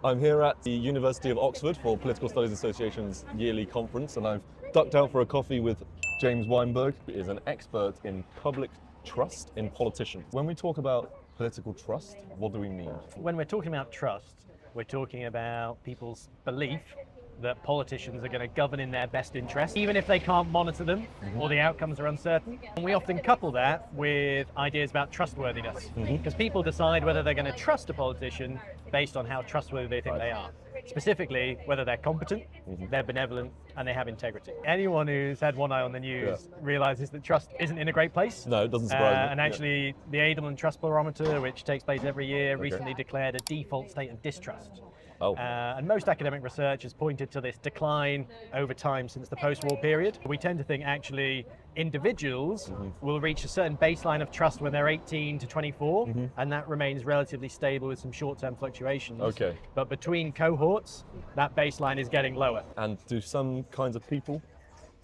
I'm here at the University of Oxford for Political Studies Association's yearly conference, and I've ducked out for a coffee with James Weinberg, who is an expert in public trust in politicians. When we talk about political trust, what do we mean? When we're talking about trust, we're talking about people's belief that politicians are going to govern in their best interest, even if they can't monitor them or the outcomes are uncertain. And we often couple that with ideas about trustworthiness, because people decide whether they're going to trust a politician based on how trustworthy they think they are. Specifically, whether they're competent, they're benevolent, and they have integrity. Anyone who's had one eye on the news realizes that trust isn't in a great place. No, it doesn't surprise me. And actually, the Edelman Trust Barometer, which takes place every year, recently declared a default state of distrust. And most academic research has pointed to this decline over time since the post-war period. We tend to think actually individuals will reach a certain baseline of trust when they're 18 to 24, and that remains relatively stable with some short-term fluctuations. But between cohorts, that baseline is getting lower. And do some kinds of people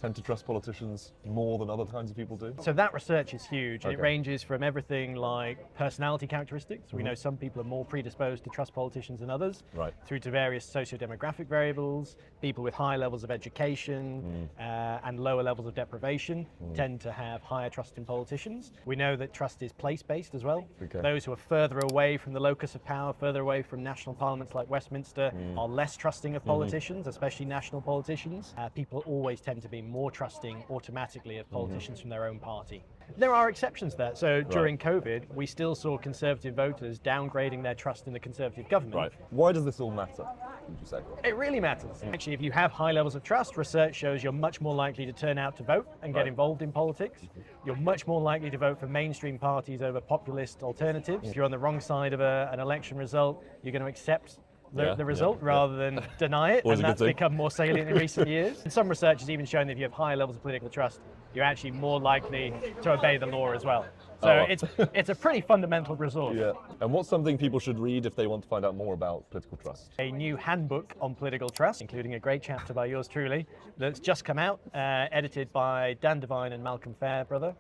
tend to trust politicians more than other kinds of people do? So that research is huge. It ranges from everything like personality characteristics. We know some people are more predisposed to trust politicians than others, through to various socio-demographic variables. People with high levels of education and lower levels of deprivation tend to have higher trust in politicians. We know that trust is place-based as well. Those who are further away from the locus of power, further away from national parliaments like Westminster, are less trusting of politicians, especially national politicians. People always tend to be more trusting automatically of politicians from their own party. There are exceptions to that. So during COVID, we still saw Conservative voters downgrading their trust in the Conservative government. Why does this all matter, would you say? It really matters. Actually, if you have high levels of trust, research shows you're much more likely to turn out to vote and get involved in politics. You're much more likely to vote for mainstream parties over populist alternatives. If you're on the wrong side of an election result, you're going to accept the result rather than deny it, and that's become more salient in recent years. And some research has even shown that if you have high levels of political trust, you're actually more likely to obey the law as well. So it's a pretty fundamental resource. And what's something people should read if they want to find out more about political trust? A new handbook on political trust, including a great chapter by yours truly, that's just come out, edited by Dan Devine and Malcolm Fairbrother.